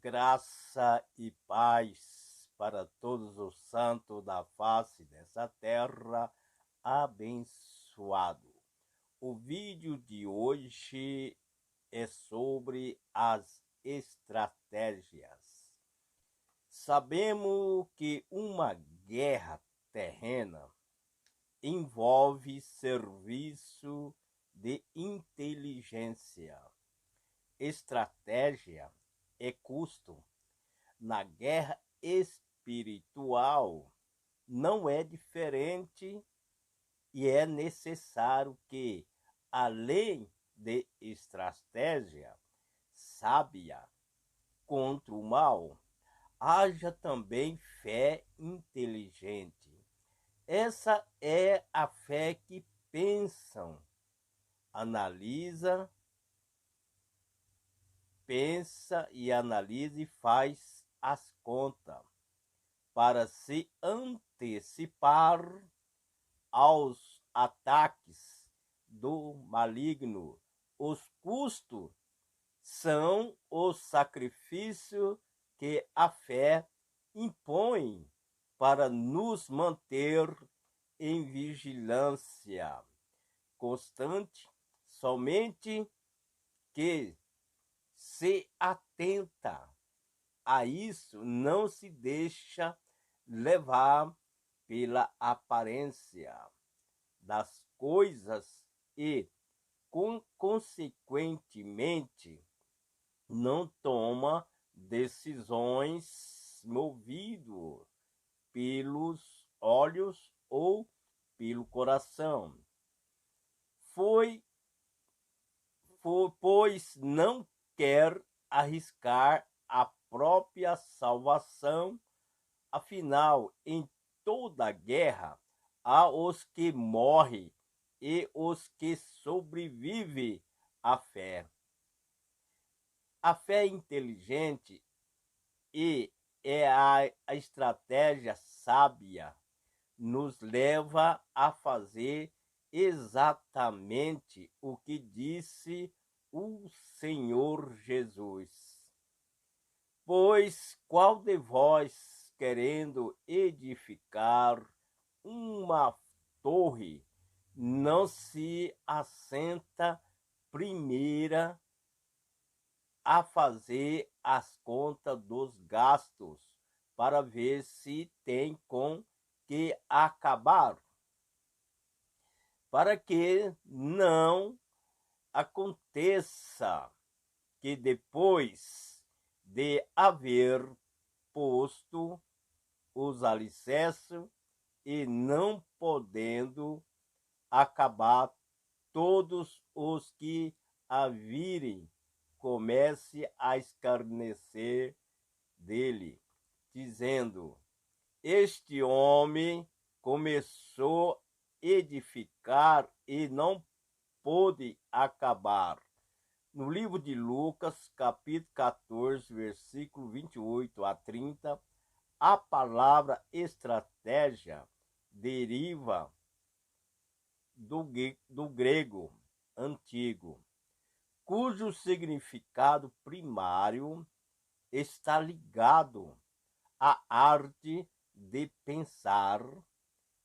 Graça e paz para todos os santos da face dessa terra abençoado. O vídeo de hoje é sobre as estratégias. Sabemos que uma guerra terrena envolve serviço de inteligência. Estratégia é custo. Na guerra espiritual não é diferente e é necessário que, além de estratégia sábia contra o mal, haja também fé inteligente. Essa é a fé que pensa e analisa e faz as contas para se antecipar aos ataques do maligno. Os custos são o sacrifício que a fé impõe para nos manter em vigilância constante, somente que se atenta a isso, não se deixa levar pela aparência das coisas e, consequentemente, não toma decisões movido pelos olhos ou pelo coração. Pois não quer arriscar a própria salvação. Afinal, em toda guerra, há os que morrem e os que sobrevivem à fé. A fé inteligente é a estratégia sábia, nos leva a fazer exatamente o que disse o Senhor Jesus. Pois qual de vós, querendo edificar uma torre, não se assenta primeira a fazer as contas dos gastos para ver se tem com que acabar, para que não aconteça que depois de haver posto os alicerces e não podendo acabar, todos os que a virem comece a escarnecer dele, dizendo: este homem começou a edificar e não pôde acabar. No livro de Lucas, capítulo 14, versículo 28 a 30, a palavra estratégia deriva do grego antigo, cujo significado primário está ligado à arte de pensar,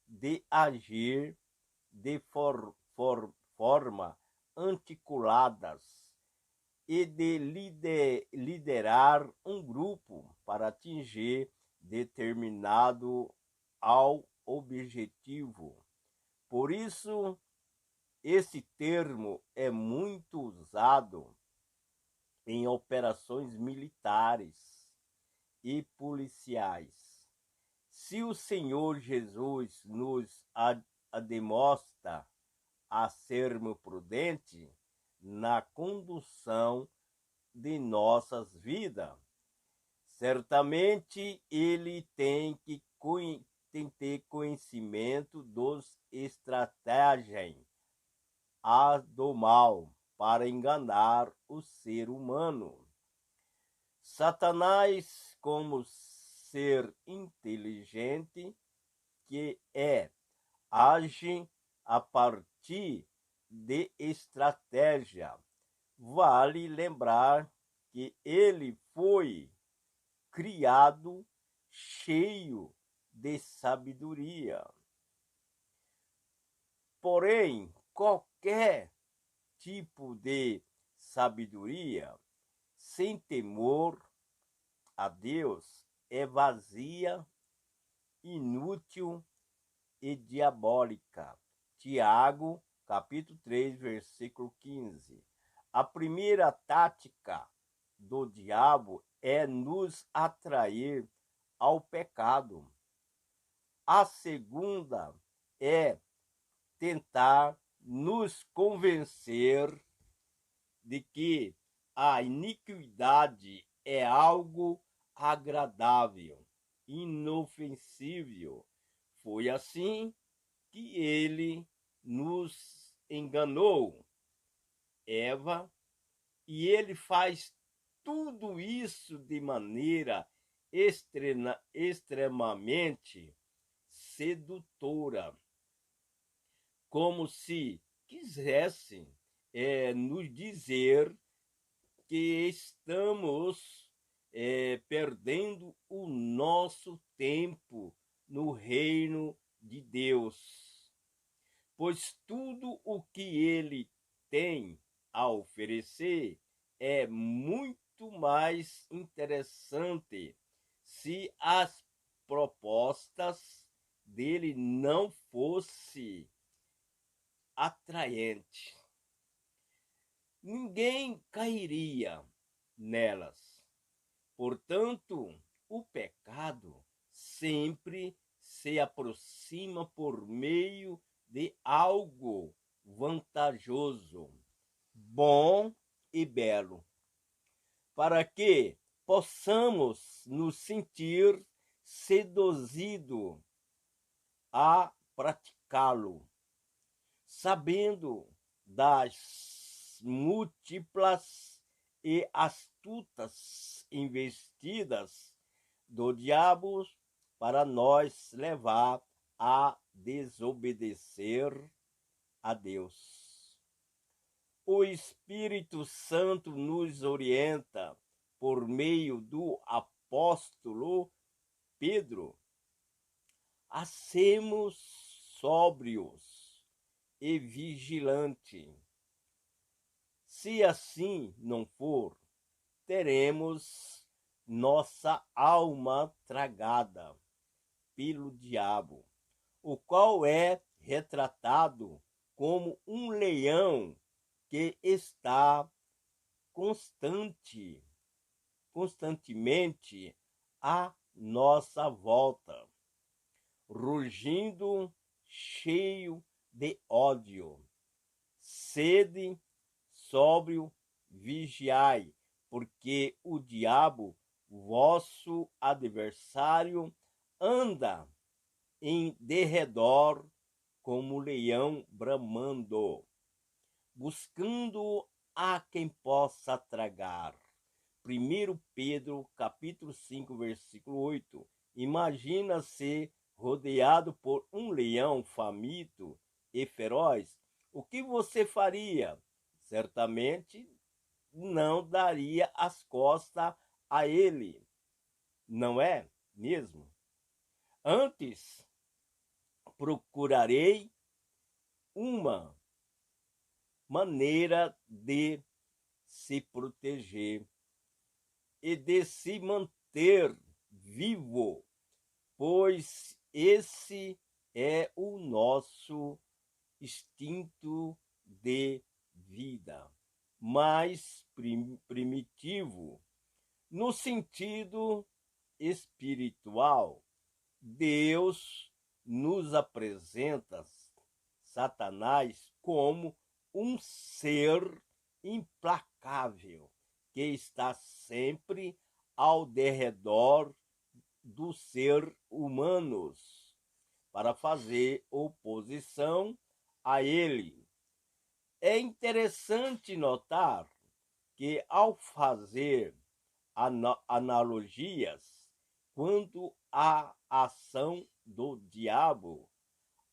de agir de forma articuladas e de liderar um grupo para atingir determinado ao objetivo. Por isso, esse termo é muito usado em operações militares e policiais. Se o Senhor Jesus nos demonstra a sermos prudentes na condução de nossas vidas, certamente ele tem que ter conhecimento dos estratégias do mal para enganar o ser humano. Satanás, como ser inteligente que age a partir de estratégia. Vale lembrar que ele foi criado cheio de sabedoria. Porém, qualquer tipo de sabedoria sem temor a Deus é vazia, inútil e diabólica. Tiago, capítulo 3, versículo 15. A primeira tática do diabo é nos atrair ao pecado. A segunda é tentar nos convencer de que a iniquidade é algo agradável, inofensível. Foi assim que ele nos enganou, Eva, e ele faz tudo isso de maneira extremamente sedutora, como se quisessem nos dizer que estamos perdendo o nosso tempo no reino de Deus, pois tudo o que ele tem a oferecer é muito mais interessante se as propostas dele não fossem atraentes. Ninguém cairia nelas. Portanto, o pecado sempre se aproxima por meio de algo vantajoso, bom e belo, para que possamos nos sentir seduzidos a praticá-lo, sabendo das múltiplas e astutas investidas do diabo para nos levar a desobedecer a Deus. O Espírito Santo nos orienta por meio do apóstolo Pedro a sermos sóbrios e vigilantes. Se assim não for, teremos nossa alma tragada pelo diabo, o qual é retratado como um leão que está constantemente à nossa volta, rugindo, cheio de ódio. Sede sóbrio, vigiai, porque o diabo, vosso adversário, anda em derredor como leão bramando, buscando a quem possa tragar. 1 Pedro, capítulo 5, versículo 8. Imagina-se rodeado por um leão faminto e feroz. O que você faria? Certamente não daria as costas a ele, não é mesmo? Antes, procurarei uma maneira de se proteger e de se manter vivo, pois esse é o nosso instinto de vida mais primitivo. No sentido espiritual, Deus nos apresenta Satanás como um ser implacável que está sempre ao derredor do ser humanos para fazer oposição a ele. É interessante notar que, ao fazer analogias quanto à ação do diabo,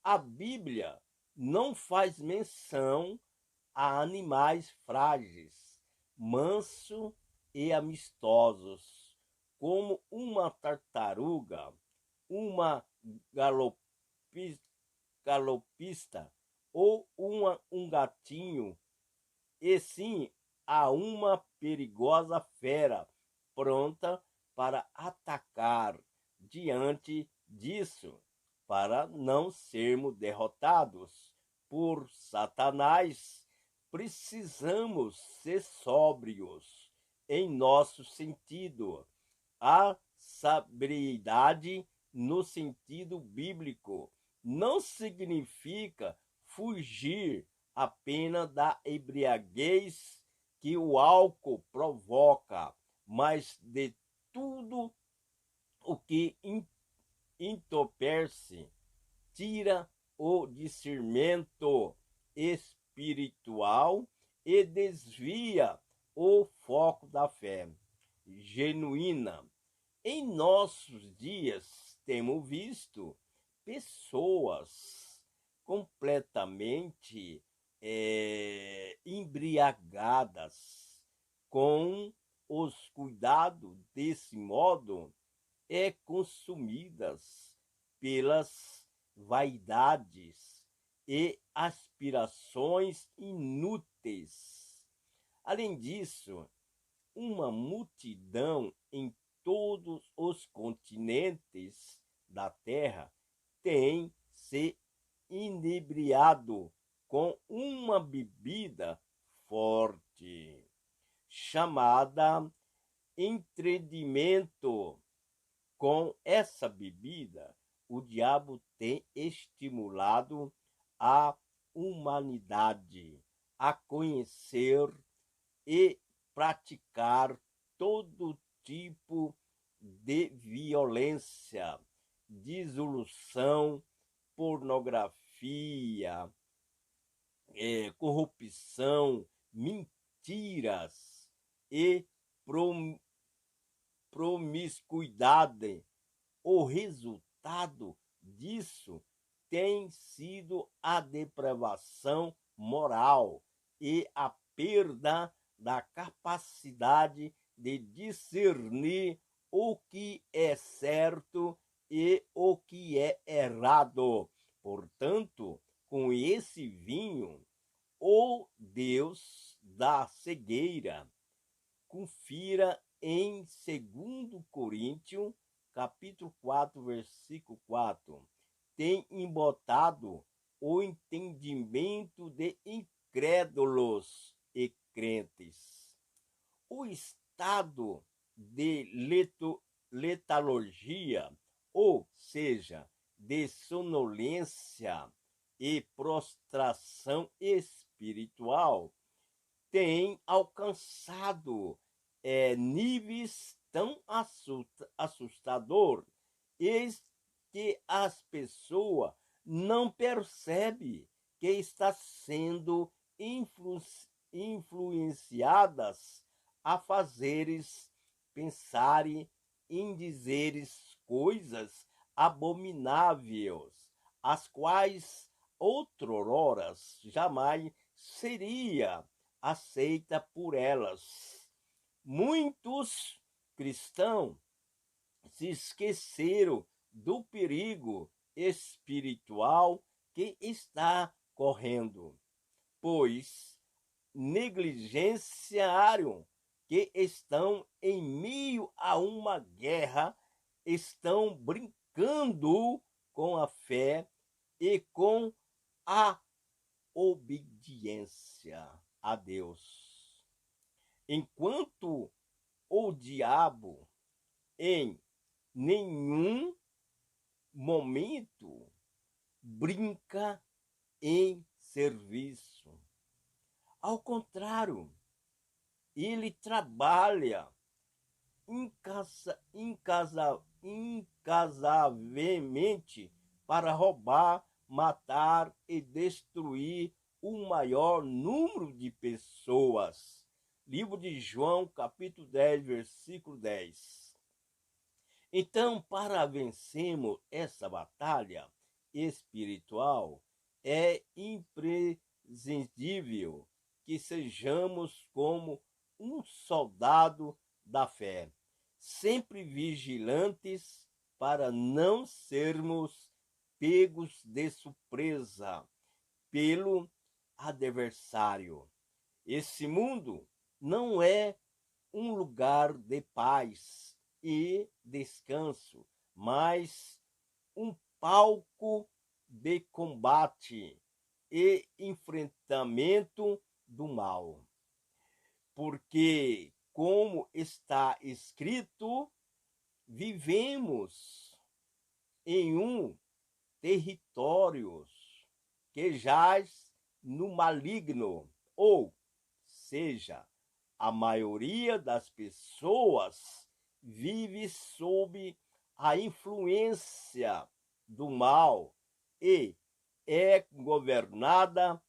a Bíblia não faz menção a animais frágeis, mansos e amistosos, como uma tartaruga, uma galopista ou um gatinho, e sim a uma perigosa fera pronta para atacar. Diante disso, para não sermos derrotados por Satanás, precisamos ser sóbrios em nosso sentido. A sobriedade, no sentido bíblico, não significa fugir apenas da embriaguez que o álcool provoca, mas de tudo o que entorpece, tira o discernimento espiritual e desvia o foco da fé genuína. Em nossos dias, temos visto pessoas completamente embriagadas com os cuidados desse modo consumidas pelas vaidades e aspirações inúteis. Além disso, uma multidão em todos os continentes da Terra tem se inebriado com uma bebida forte, chamada entretenimento. Com essa bebida, o diabo tem estimulado a humanidade a conhecer e praticar todo tipo de violência, dissolução, pornografia, corrupção, mentiras e promiscuidade. O resultado disso tem sido a depravação moral e a perda da capacidade de discernir o que é certo e o que é errado. Portanto, com esse vinho, o Deus da cegueira, confira em 2 Coríntios, capítulo 4, versículo 4, tem embotado o entendimento de incrédulos e crentes. O estado de letargia, ou seja, de sonolência e prostração espiritual, tem alcançado níveis tão assustadores que as pessoas não percebem que está sendo influenciadas a fazeres, pensarem em dizeres coisas abomináveis, as quais outrora jamais seria aceita por elas. Muitos cristãos se esqueceram do perigo espiritual que está correndo, pois negligenciaram que estão em meio a uma guerra, estão brincando com a fé e com a obediência a Deus. Enquanto o diabo em nenhum momento brinca em serviço. Ao contrário, ele trabalha incansavelmente para roubar, matar e destruir o maior número de pessoas. Livro de João, capítulo 10, versículo 10. Então, para vencermos essa batalha espiritual, é imprescindível que sejamos como um soldado da fé, sempre vigilantes para não sermos pegos de surpresa pelo adversário. Esse mundo não é um lugar de paz e descanso, mas um palco de combate e enfrentamento do mal. Porque, como está escrito, vivemos em um território que jaz no maligno, ou seja, a maioria das pessoas vive sob a influência do mal e é governada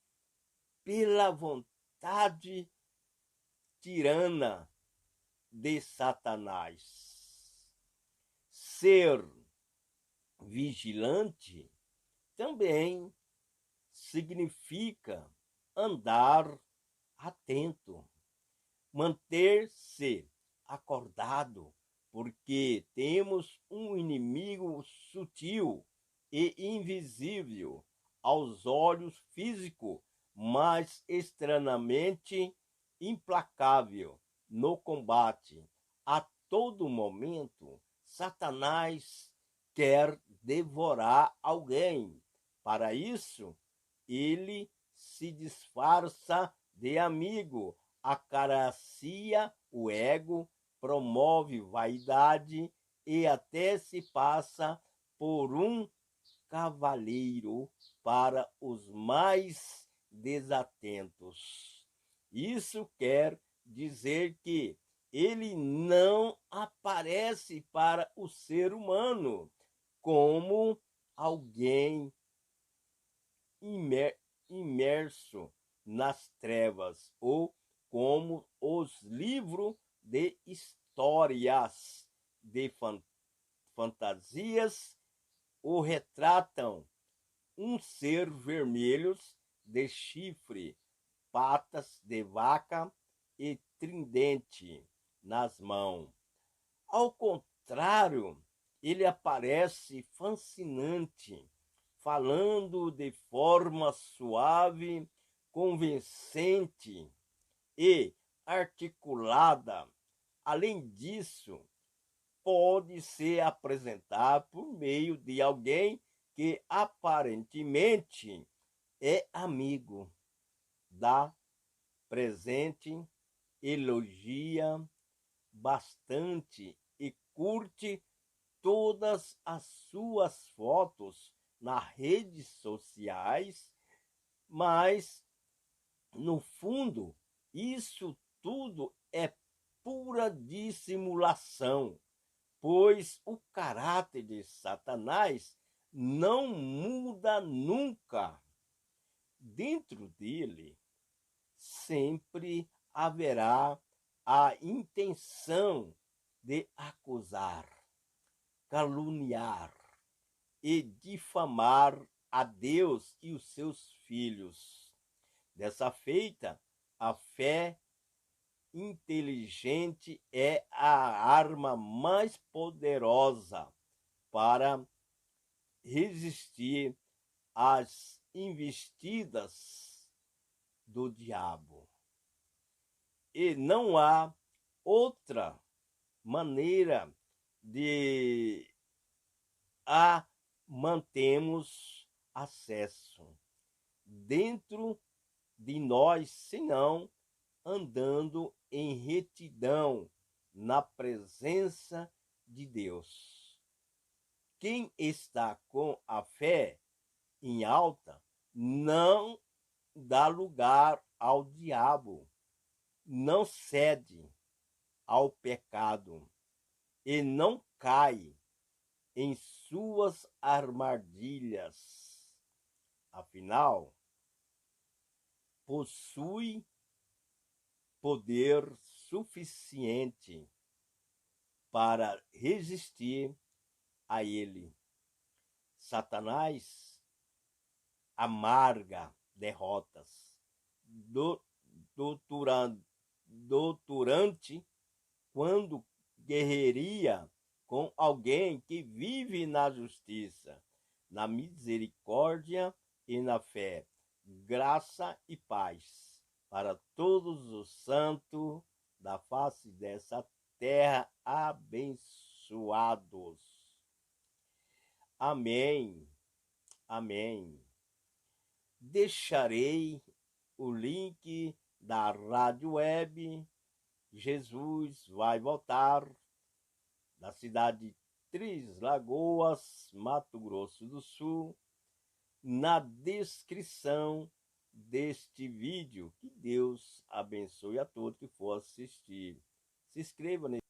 pela vontade tirana de Satanás. Ser vigilante também significa andar atento, manter-se acordado, porque temos um inimigo sutil e invisível aos olhos físicos, mas extremamente implacável no combate. A todo momento, Satanás quer devorar alguém. Para isso, ele se disfarça de amigo, acaricia o ego, promove vaidade e até se passa por um cavalheiro para os mais desatentos. Isso quer dizer que ele não aparece para o ser humano como alguém imerso nas trevas, ou como os livros de histórias de fantasias o retratam, um ser vermelho de chifre, patas de vaca e tridente nas mãos. Ao contrário, ele aparece fascinante, falando de forma suave, convincente e articulada. Além disso, pode se apresentar por meio de alguém que aparentemente é amigo, dá presente, elogia bastante e curte todas as suas fotos nas redes sociais, mas no fundo isso tudo é pura dissimulação, pois o caráter de Satanás não muda nunca. Dentro dele sempre haverá a intenção de acusar, caluniar e difamar a Deus e os seus filhos. Dessa feita, a fé inteligente é a arma mais poderosa para resistir às investidas do diabo. E não há outra maneira de a mantemos acesso dentro de nós, senão andando em retidão na presença de Deus. Quem está com a fé em alta não dá lugar ao diabo, não cede ao pecado e não cai em suas armadilhas. Afinal, possui poder suficiente para resistir a ele. Satanás amarga derrotas durante quando guerrearia com alguém que vive na justiça, na misericórdia e na fé. Graça e paz para todos os santos da face dessa terra abençoados. Amém. Amém. Deixarei o link da rádio web Jesus vai voltar, da cidade de Três Lagoas, Mato Grosso do Sul, na descrição deste vídeo. Que Deus abençoe a todos que for assistir. Se inscreva nesse